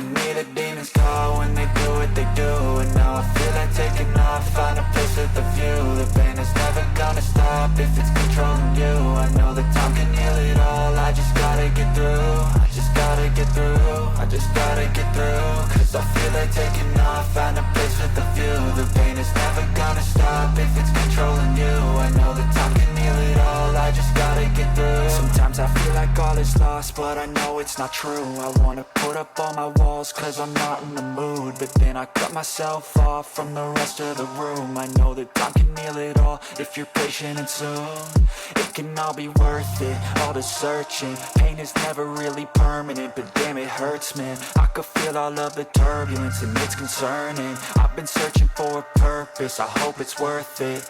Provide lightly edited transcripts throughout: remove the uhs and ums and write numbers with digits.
can hear the demons call when they do what they do. And now I feel like taking off, find a place with a view. The pain is never gonna stop if it's controlling you. I know that time can heal it all, I just gotta get through. I just gotta get through, I just gotta get through. Cause I feel like taking off, find a place with a view. The pain is never gonna stop if it's controlling you. I know that time can heal it all, I just gotta get through. Sometimes I feel like all is lost, but I know it's not true. I wanna put up all my walls cause I'm not in the mood, but then I cut myself off from the rest of the room. I know that time can heal it all if you're patient, and soon it can all be worth it, all the searching. Pain is never really permanent, but damn it hurts, man. I could feel all of the turbulence and it's concerning. I've been searching for a purpose, I hope it's worth it.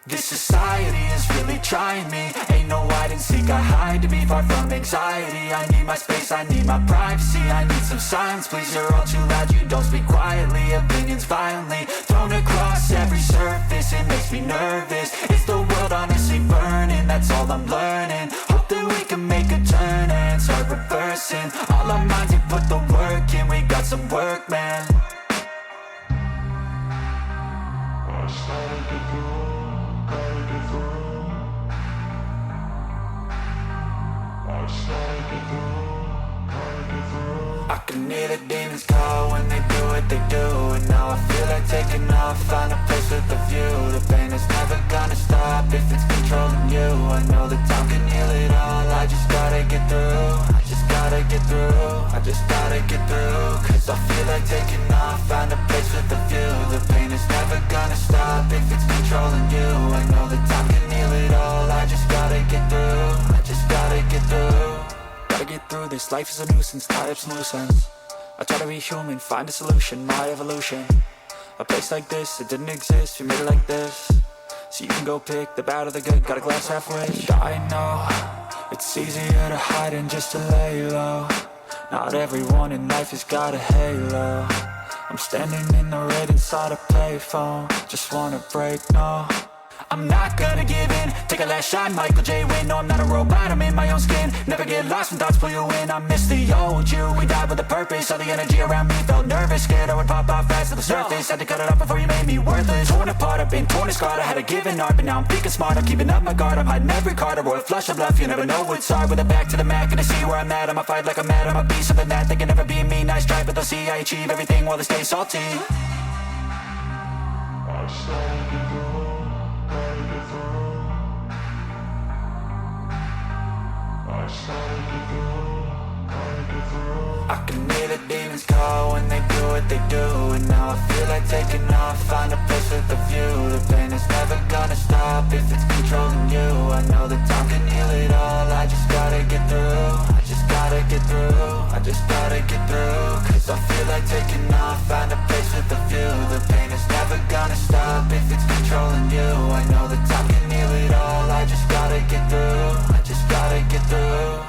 This society is really trying me. Ain't no hide and seek, I hide to be far from anxiety. I need my space, I need my privacy. I need some silence, please, you're all too loud. You don't speak quietly, opinions violently thrown across every surface. It makes me nervous, is the world honestly burning? That's all I'm learning. Hope that we can make a turn and start reversing all our minds and put the work in. We got some work, man. I can hear the demons call when they do what they do. And now I feel like taking off, find a place with a view. The pain is never gonna stop if it's controlling you. I know that time can heal it all, I just gotta get through. I just gotta get through, I just gotta get through. Cause I feel like taking off, find a place with a view. The pain is never gonna stop if it's controlling you. I know that time can heal it all, I just gotta get through. I just gotta get through. Gotta get through this, life is a nuisance, tie up some loose ends. I try to be human, find a solution, my evolution. A place like this, it didn't exist, we made it like this. So you can go pick the bad or the good, got a glass halfway. I know, it's easier to hide than just to lay low. Not everyone in life has got a halo. I'm standing in the red inside a payphone, just wanna break, no. I'm not gonna give in, take a last shot, Michael J. Win. No, I'm not a robot, I'm in my own skin. Never get lost when thoughts pull you in. I miss the old you, we died with a purpose. All the energy around me felt nervous, scared I would pop off fast to the surface. Had to cut it off before you made me worthless. Torn apart, I've been torn and scarred. I had a given art, but now I'm thinking smart. I'm keeping up my guard, I'm hiding every card. A royal flush of bluff, you never know what's hard. With a back to the mat, gonna see where I'm at. I'ma fight like I'm mad, I'ma be something that they can never be me. Nice try, but they'll see I achieve everything while they stay salty. I can hear the demons call when they do what they do. And now I feel like taking off, find a place with a view. The pain is never gonna stop if it's controlling you. I know that time can heal it all, I just gotta get through. I just gotta get through, I just gotta get through. Cause I feel like taking off, find a place with a view. The pain is never gonna stop if it's controlling you. I know that time can heal it all, I just gotta get through. I just gotta get through.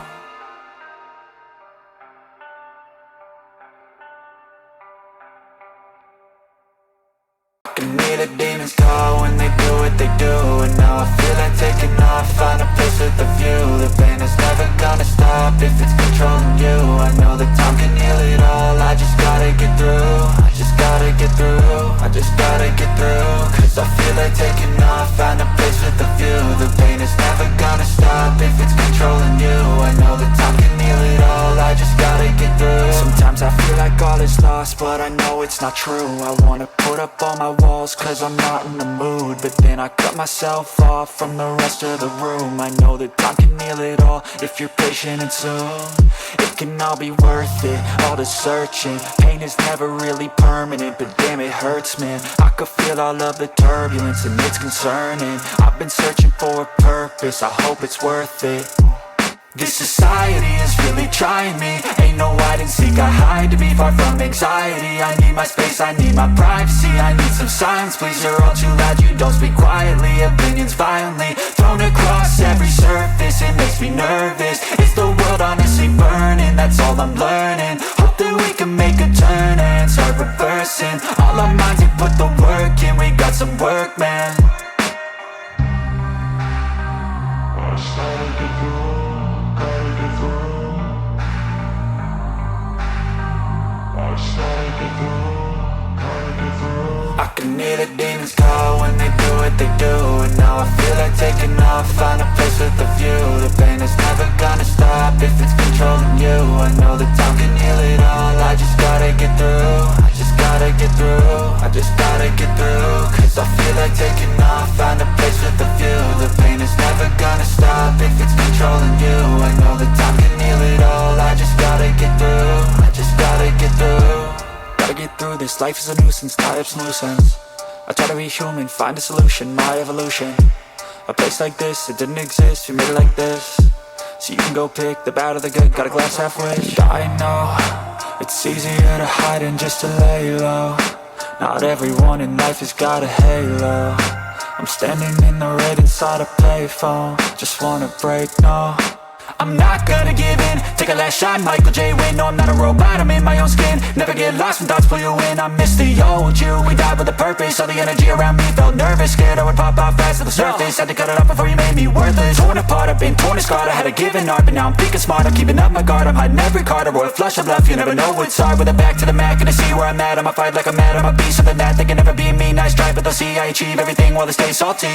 I can hear the demons call when they do what they do. And now I feel like taking off, find a place with a view. The pain is never gonna stop if it's controlling you. I know that time can heal it all, I just gotta get through. I just gotta get through, I just gotta get through. Cause I feel like taking off, find a place with a view. The pain is never gonna stop if it's controlling you. I know that time can heal it all, I just gotta get through. Sometimes I feel like all is lost, but I know it's not true. I wanna put up all my walls cause I'm not in the mood, but then I cut myself off from the rest of the room. I know that time can heal it all if you're patient, and soon it can all be worth it, all the searching. Pain is never really permanent, but damn it hurts, man. I could feel all of the turbulence and it's concerning. I've been searching for a purpose, I hope it's worth it. This society is really trying me. Ain't no hide and seek, I hide to be far from anxiety. I need my space, I need my privacy. I need some silence, please, you're all too loud. You don't speak quietly, opinions violently thrown across every surface. It makes me nervous, is the world honestly burning? That's all I'm learning. Hope that we can make a turn and start reversing all our minds and put the work in. We got some work, man. I can hear the demons call when they do what they do. And now I feel like taking off, find a place with a view. The pain is never gonna stop if it's controlling you. I know that time can heal it all, I just gotta get through. I just gotta get through, I just gotta get through. Cause I feel like taking off, find a place with a view. The pain is never gonna stop if it's controlling you. I know that time can heal it all, I just gotta get through. I just gotta get through. Gotta get through this, life is a nuisance, tie up some loose ends. I try to be human, find a solution, my evolution. A place like this, it didn't exist, we made it like this. So you can go pick the bad or the good, got a glass half wish. I know, it's easier to hide than just to lay low. Not everyone in life has got a halo. I'm standing in the red inside a payphone, just wanna break, no. I'm not gonna give in, take a last shot, Michael J. Win. No, I'm not a robot, I'm in my own skin. Never get lost when thoughts pull you in. I miss the old you, we died with a purpose. All the energy around me felt nervous, scared I would pop out fast to the surface. Had to cut it off before you made me worthless. Torn apart, I've been torn and scarred. I had a given art, but now I'm thinking smart. I'm keeping up my guard, I'm hiding every card. A royal flush of love, you never know what's hard. With a back to the mat, gonna see where I'm at. I'ma fight like I'm mad, I'ma be something that they can never be me. Nice try, but they'll see I achieve everything while they stay salty.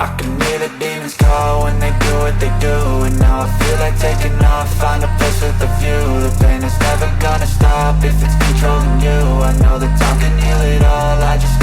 I can hear the demons call when they do what they do. And now I feel like taking off, find a place with a view. The pain is never gonna stop if it's controlling you. I know that time can heal it all, I just